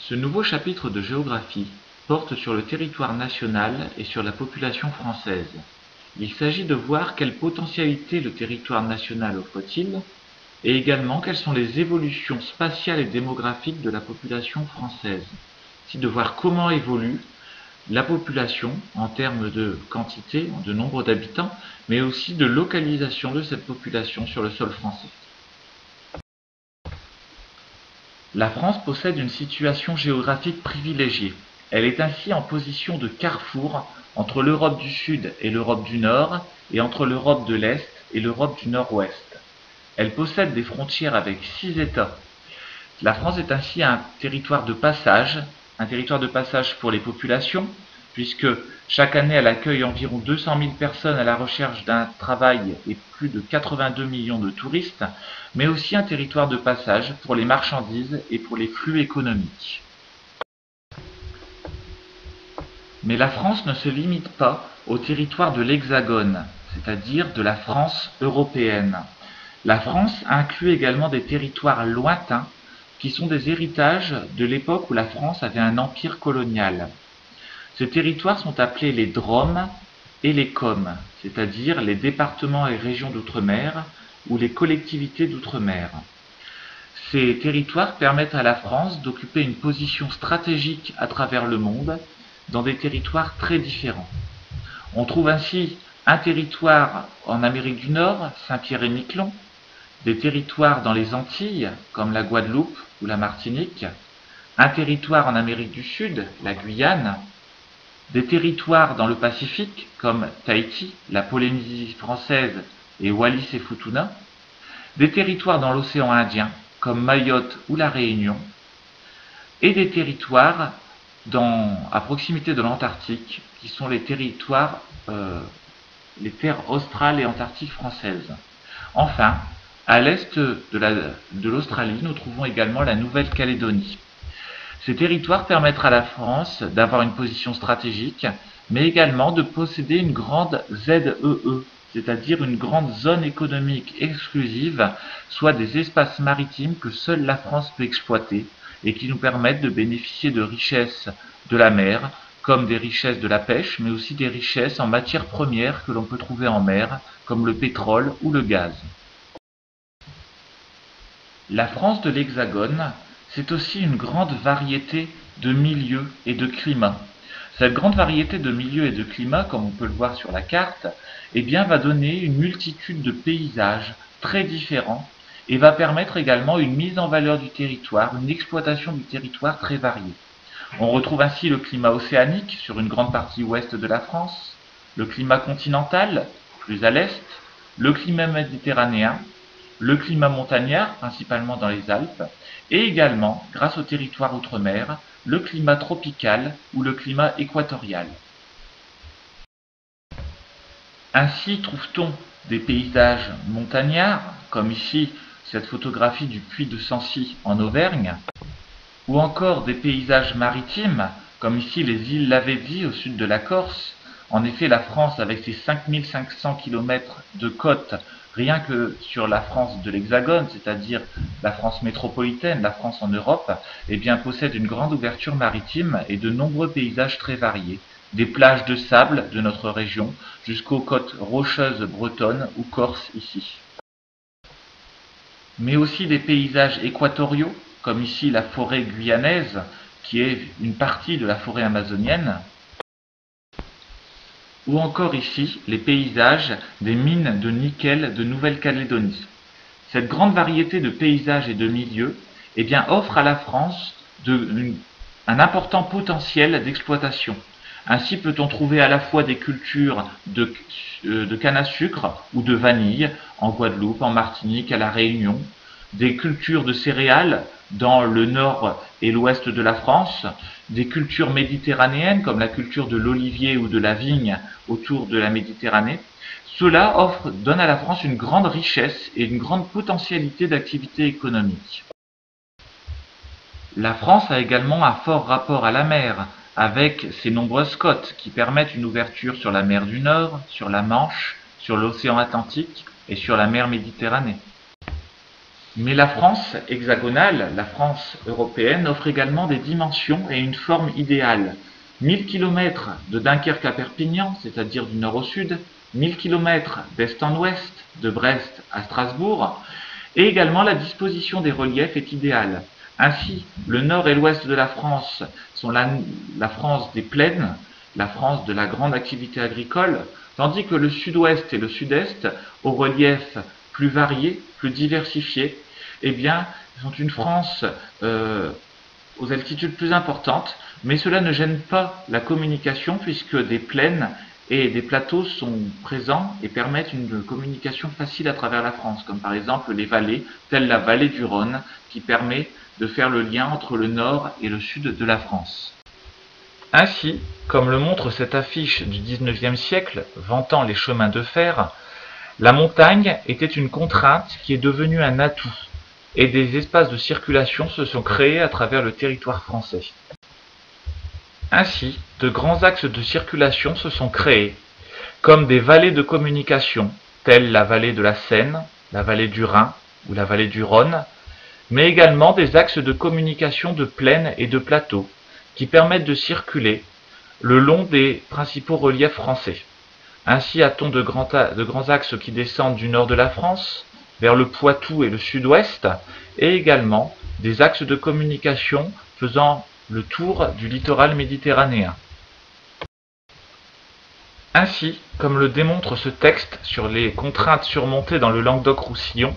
Ce nouveau chapitre de géographie porte sur le territoire national et sur la population française. Il s'agit de voir quelle potentialité le territoire national offre-t-il et également quelles sont les évolutions spatiales et démographiques de la population française. C'est de voir comment évolue la population en termes de quantité, de nombre d'habitants, mais aussi de localisation de cette population sur le sol français. La France possède une situation géographique privilégiée. Elle est ainsi en position de carrefour entre l'Europe du Sud et l'Europe du Nord, et entre l'Europe de l'Est et l'Europe du Nord-Ouest. Elle possède des frontières avec 6 États. La France est ainsi un territoire de passage pour les populations, puisque chaque année elle accueille environ 200 000 personnes à la recherche d'un travail et plus de 82 millions de touristes, mais aussi un territoire de passage pour les marchandises et pour les flux économiques. Mais la France ne se limite pas au territoire de l'Hexagone, c'est-à-dire de la France européenne. La France inclut également des territoires lointains qui sont des héritages de l'époque où la France avait un empire colonial. Ces territoires sont appelés les DROM et les COM, c'est-à-dire les départements et régions d'outre-mer ou les collectivités d'outre-mer. Ces territoires permettent à la France d'occuper une position stratégique à travers le monde dans des territoires très différents. On trouve ainsi un territoire en Amérique du Nord, Saint-Pierre-et-Miquelon, des territoires dans les Antilles, comme la Guadeloupe ou la Martinique, un territoire en Amérique du Sud, la Guyane, des territoires dans le Pacifique, comme Tahiti, la Polynésie française et Wallis et Futuna, des territoires dans l'océan Indien, comme Mayotte ou la Réunion, et des territoires à proximité de l'Antarctique, qui sont les terres australes et antarctiques françaises. Enfin, à l'est de l'Australie, nous trouvons également la Nouvelle-Calédonie. Ces territoires permettent à la France d'avoir une position stratégique, mais également de posséder une grande ZEE, c'est-à-dire une grande zone économique exclusive, soit des espaces maritimes que seule la France peut exploiter et qui nous permettent de bénéficier de richesses de la mer, comme des richesses de la pêche, mais aussi des richesses en matières premières que l'on peut trouver en mer, comme le pétrole ou le gaz. La France de l'Hexagone, c'est aussi une grande variété de milieux et de climats. Cette grande variété de milieux et de climats, comme on peut le voir sur la carte, va donner une multitude de paysages très différents et va permettre également une mise en valeur du territoire, une exploitation du territoire très variée. On retrouve ainsi le climat océanique sur une grande partie ouest de la France, le climat continental, plus à l'est, le climat méditerranéen, le climat montagnard, principalement dans les Alpes, et également, grâce au territoire outre-mer, le climat tropical ou le climat équatorial. Ainsi trouve-t-on des paysages montagnards, comme ici cette photographie du puy de Sancy en Auvergne, ou encore des paysages maritimes, comme ici les îles Lavezzi au sud de la Corse. En effet, la France, avec ses 5500 km de côte, rien que sur la France de l'Hexagone, c'est-à-dire la France métropolitaine, la France en Europe, possède une grande ouverture maritime et de nombreux paysages très variés, des plages de sable de notre région jusqu'aux côtes rocheuses bretonnes ou corses ici. Mais aussi des paysages équatoriaux, comme ici la forêt guyanaise, qui est une partie de la forêt amazonienne, ou encore ici les paysages des mines de nickel de Nouvelle-Calédonie. Cette grande variété de paysages et de milieux offre à la France un important potentiel d'exploitation. Ainsi peut-on trouver à la fois des cultures de canne à sucre ou de vanille en Guadeloupe, en Martinique, à la Réunion, des cultures de céréales dans le nord et l'ouest de la France, des cultures méditerranéennes comme la culture de l'olivier ou de la vigne autour de la Méditerranée. Cela donne à la France une grande richesse et une grande potentialité d'activité économique. La France a également un fort rapport à la mer, avec ses nombreuses côtes qui permettent une ouverture sur la mer du Nord, sur la Manche, sur l'océan Atlantique et sur la mer Méditerranée. Mais la France hexagonale, la France européenne, offre également des dimensions et une forme idéale. 1000 km de Dunkerque à Perpignan, c'est-à-dire du nord au sud, 1000 km d'est en ouest, de Brest à Strasbourg, et également la disposition des reliefs est idéale. Ainsi, le nord et l'ouest de la France sont la France des plaines, la France de la grande activité agricole, tandis que le sud-ouest et le sud-est, au relief plus variés, plus diversifiés, eh bien, sont une France aux altitudes plus importantes, mais cela ne gêne pas la communication puisque des plaines et des plateaux sont présents et permettent une communication facile à travers la France, comme par exemple les vallées, telle la vallée du Rhône, qui permet de faire le lien entre le nord et le sud de la France. Ainsi, comme le montre cette affiche du XIXe siècle vantant les chemins de fer, la montagne était une contrainte qui est devenue un atout, et des espaces de circulation se sont créés à travers le territoire français. Ainsi, de grands axes de circulation se sont créés, comme des vallées de communication, telles la vallée de la Seine, la vallée du Rhin ou la vallée du Rhône, mais également des axes de communication de plaines et de plateaux, qui permettent de circuler le long des principaux reliefs français. Ainsi a-t-on de grands axes qui descendent du nord de la France, vers le Poitou et le sud-ouest, et également des axes de communication faisant le tour du littoral méditerranéen. Ainsi, comme le démontre ce texte sur les contraintes surmontées dans le Languedoc-Roussillon,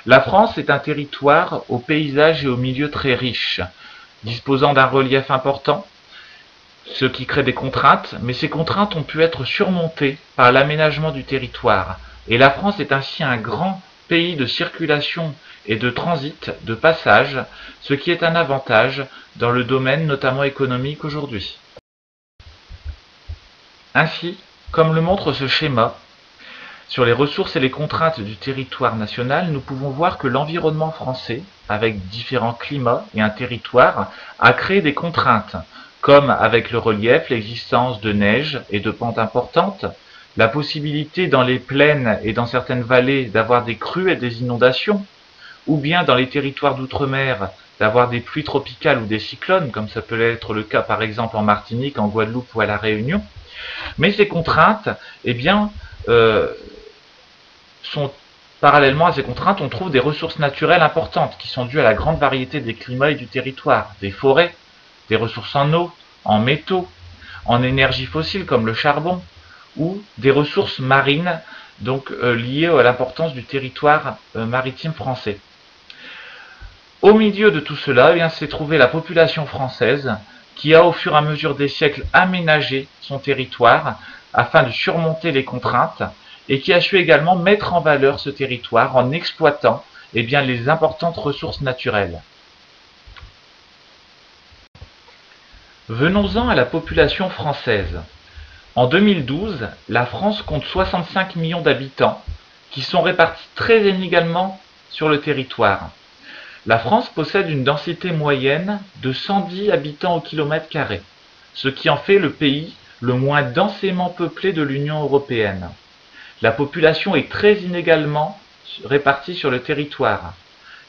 la France est un territoire aux paysages et aux milieux très riches, disposant d'un relief important, ce qui crée des contraintes, mais ces contraintes ont pu être surmontées par l'aménagement du territoire, et la France est ainsi un grand pays de circulation et de transit, de passage, ce qui est un avantage dans le domaine notamment économique aujourd'hui. Ainsi, comme le montre ce schéma, sur les ressources et les contraintes du territoire national, nous pouvons voir que l'environnement français, avec différents climats et un territoire, a créé des contraintes, comme avec le relief, l'existence de neige et de pentes importantes, la possibilité dans les plaines et dans certaines vallées d'avoir des crues et des inondations, ou bien dans les territoires d'outre-mer d'avoir des pluies tropicales ou des cyclones, comme ça peut être le cas par exemple en Martinique, en Guadeloupe ou à La Réunion. Mais ces contraintes, eh bien, sont parallèlement à ces contraintes, on trouve des ressources naturelles importantes qui sont dues à la grande variété des climats et du territoire, des forêts, des ressources en eau, en métaux, en énergie fossile comme le charbon, ou des ressources marines, donc liées à l'importance du territoire maritime français. Au milieu de tout cela, eh bien, s'est trouvée la population française qui a au fur et à mesure des siècles aménagé son territoire afin de surmonter les contraintes et qui a su également mettre en valeur ce territoire en exploitant eh bien, les importantes ressources naturelles. Venons-en à la population française. En 2012, la France compte 65 millions d'habitants qui sont répartis très inégalement sur le territoire. La France possède une densité moyenne de 110 habitants au kilomètre carré, ce qui en fait le pays le moins densément peuplé de l'Union européenne. La population est très inégalement répartie sur le territoire.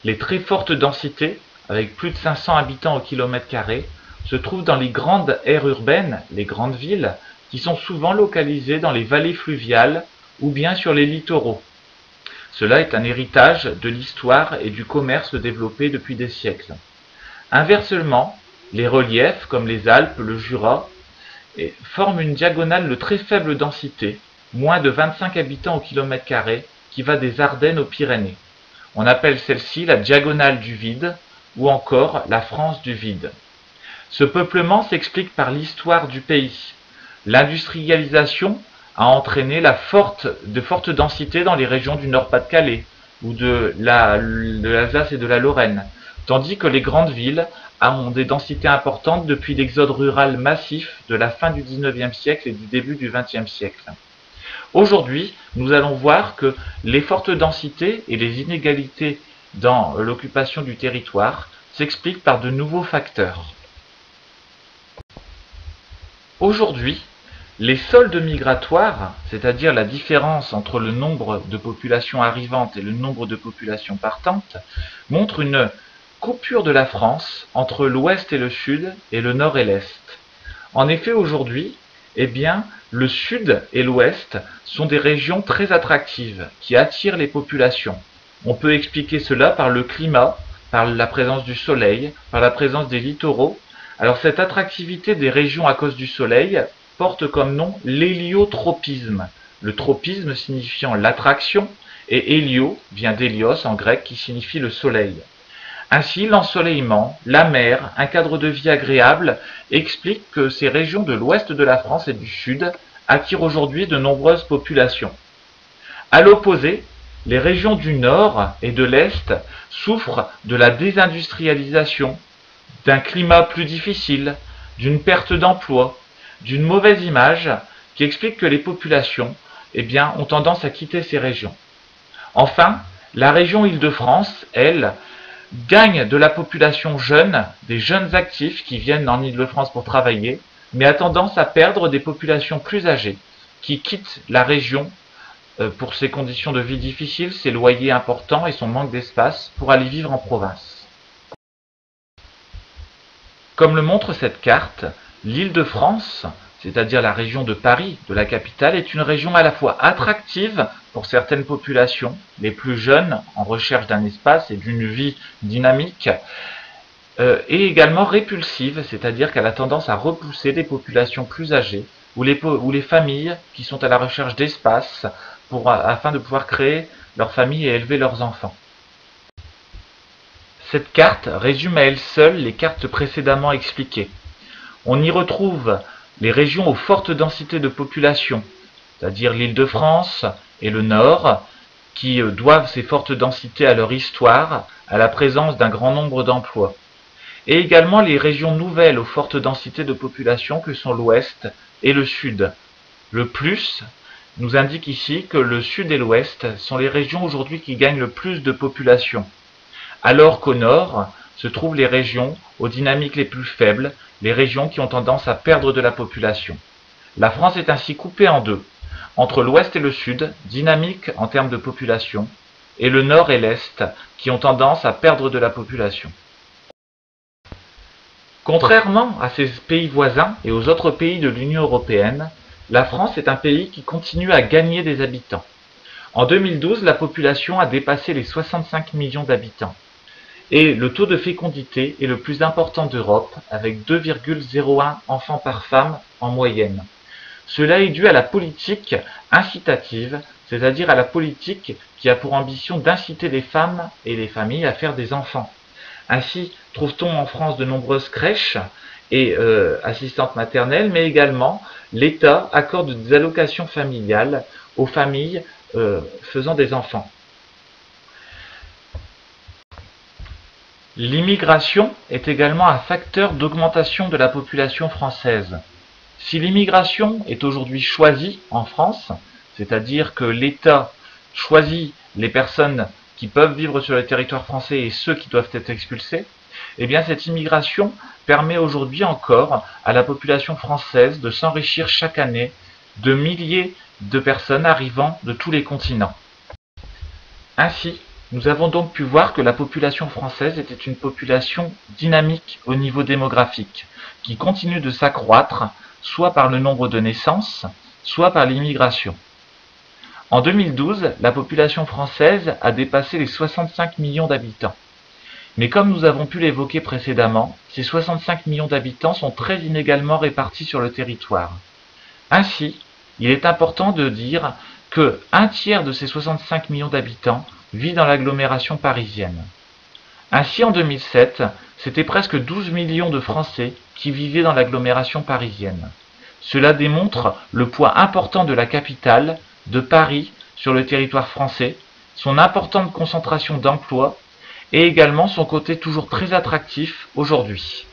Les très fortes densités, avec plus de 500 habitants au kilomètre carré, se trouvent dans les grandes aires urbaines, les grandes villes, qui sont souvent localisées dans les vallées fluviales ou bien sur les littoraux. Cela est un héritage de l'histoire et du commerce développé depuis des siècles. Inversement, les reliefs, comme les Alpes, le Jura, forment une diagonale de très faible densité, moins de 25 habitants au kilomètre carré, qui va des Ardennes aux Pyrénées. On appelle celle-ci la diagonale du vide, ou encore la France du vide. Ce peuplement s'explique par l'histoire du pays. L'industrialisation a entraîné de fortes densités dans les régions du Nord-Pas-de-Calais ou de l'Alsace et de la Lorraine, tandis que les grandes villes ont des densités importantes depuis l'exode rural massif de la fin du XIXe siècle et du début du XXe siècle. Aujourd'hui, nous allons voir que les fortes densités et les inégalités dans l'occupation du territoire s'expliquent par de nouveaux facteurs. Aujourd'hui, Les soldes migratoires, c'est-à-dire la différence entre le nombre de populations arrivantes et le nombre de populations partantes, montrent une coupure de la France entre l'ouest et le sud et le nord et l'est. En effet, aujourd'hui, eh bien, le sud et l'ouest sont des régions très attractives qui attirent les populations. On peut expliquer cela par le climat, par la présence du soleil, par la présence des littoraux. Alors cette attractivité des régions à cause du soleil porte comme nom l'héliotropisme. Le tropisme signifiant l'attraction et hélio vient d'hélios en grec qui signifie le soleil. Ainsi, l'ensoleillement, la mer, un cadre de vie agréable expliquent que ces régions de l'ouest de la France et du sud attirent aujourd'hui de nombreuses populations. À l'opposé, les régions du nord et de l'est souffrent de la désindustrialisation, d'un climat plus difficile, d'une perte d'emploi, d'une mauvaise image qui explique que les populations ont tendance à quitter ces régions. Enfin, la région Île-de-France, elle, gagne de la population jeune, des jeunes actifs qui viennent en Île-de-France pour travailler, mais a tendance à perdre des populations plus âgées qui quittent la région pour ses conditions de vie difficiles, ses loyers importants et son manque d'espace pour aller vivre en province. Comme le montre cette carte, l'Île-de-France, c'est-à-dire la région de Paris, de la capitale, est une région à la fois attractive pour certaines populations, les plus jeunes en recherche d'un espace et d'une vie dynamique, et également répulsive, c'est-à-dire qu'elle a tendance à repousser des populations plus âgées ou les familles qui sont à la recherche d'espace afin de pouvoir créer leur famille et élever leurs enfants. Cette carte résume à elle seule les cartes précédemment expliquées. On y retrouve les régions aux fortes densités de population, c'est-à-dire l'Île-de-France et le Nord, qui doivent ces fortes densités à leur histoire, à la présence d'un grand nombre d'emplois. Et également les régions nouvelles aux fortes densités de population que sont l'Ouest et le Sud. Le plus nous indique ici que le Sud et l'Ouest sont les régions aujourd'hui qui gagnent le plus de population, alors qu'au Nord se trouvent les régions aux dynamiques les plus faibles, les régions qui ont tendance à perdre de la population. La France est ainsi coupée en deux, entre l'Ouest et le Sud, dynamiques en termes de population, et le Nord et l'Est, qui ont tendance à perdre de la population. Contrairement à ses pays voisins et aux autres pays de l'Union européenne, la France est un pays qui continue à gagner des habitants. En 2012, la population a dépassé les 65 millions d'habitants. Et le taux de fécondité est le plus important d'Europe, avec 2,01 enfants par femme en moyenne. Cela est dû à la politique incitative, c'est-à-dire à la politique qui a pour ambition d'inciter les femmes et les familles à faire des enfants. Ainsi, trouve-t-on en France de nombreuses crèches et assistantes maternelles, mais également l'État accorde des allocations familiales aux familles faisant des enfants. L'immigration est également un facteur d'augmentation de la population française. Si l'immigration est aujourd'hui choisie en France, c'est-à-dire que l'État choisit les personnes qui peuvent vivre sur le territoire français et ceux qui doivent être expulsés, eh bien cette immigration permet aujourd'hui encore à la population française de s'enrichir chaque année de milliers de personnes arrivant de tous les continents. Ainsi, nous avons donc pu voir que la population française était une population dynamique au niveau démographique, qui continue de s'accroître, soit par le nombre de naissances, soit par l'immigration. En 2012, la population française a dépassé les 65 millions d'habitants. Mais comme nous avons pu l'évoquer précédemment, ces 65 millions d'habitants sont très inégalement répartis sur le territoire. Ainsi, il est important de dire que un tiers de ces 65 millions d'habitants vit dans l'agglomération parisienne. Ainsi, en 2007, c'était presque 12 millions de Français qui vivaient dans l'agglomération parisienne. Cela démontre le poids important de la capitale, de Paris, sur le territoire français, son importante concentration d'emplois et également son côté toujours très attractif aujourd'hui.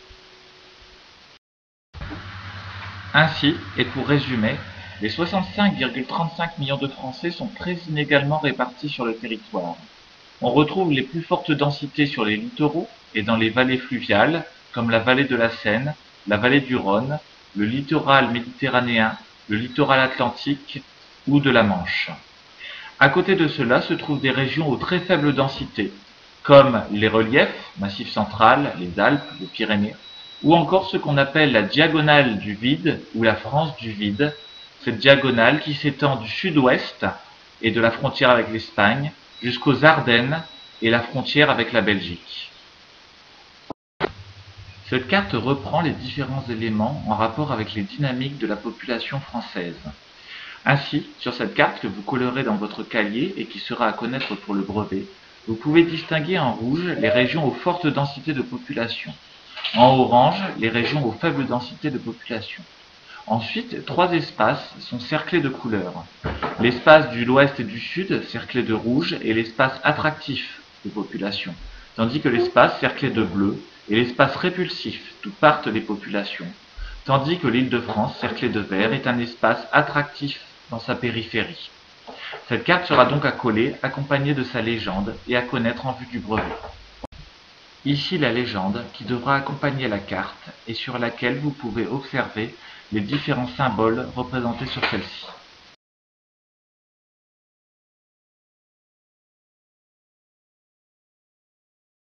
Ainsi, et pour résumer, les 65,35 millions de Français sont très inégalement répartis sur le territoire. On retrouve les plus fortes densités sur les littoraux et dans les vallées fluviales, comme la vallée de la Seine, la vallée du Rhône, le littoral méditerranéen, le littoral atlantique ou de la Manche. À côté de cela se trouvent des régions aux très faibles densités, comme les reliefs, Massif central, les Alpes, les Pyrénées, ou encore ce qu'on appelle la diagonale du vide ou la France du vide, cette diagonale qui s'étend du sud-ouest et de la frontière avec l'Espagne jusqu'aux Ardennes et la frontière avec la Belgique. Cette carte reprend les différents éléments en rapport avec les dynamiques de la population française. Ainsi, sur cette carte que vous collerez dans votre cahier et qui sera à connaître pour le brevet, vous pouvez distinguer en rouge les régions aux fortes densités de population, en orange les régions aux faibles densités de population. Ensuite, trois espaces sont cerclés de couleurs. L'espace de l'ouest et du sud cerclé de rouge est l'espace attractif de population, tandis que l'espace cerclé de bleu est l'espace répulsif d'où partent les populations, tandis que l'Île-de-France cerclée de vert est un espace attractif dans sa périphérie. Cette carte sera donc à coller, accompagnée de sa légende et à connaître en vue du brevet. Ici la légende qui devra accompagner la carte et sur laquelle vous pouvez observer les différents symboles représentés sur celle-ci.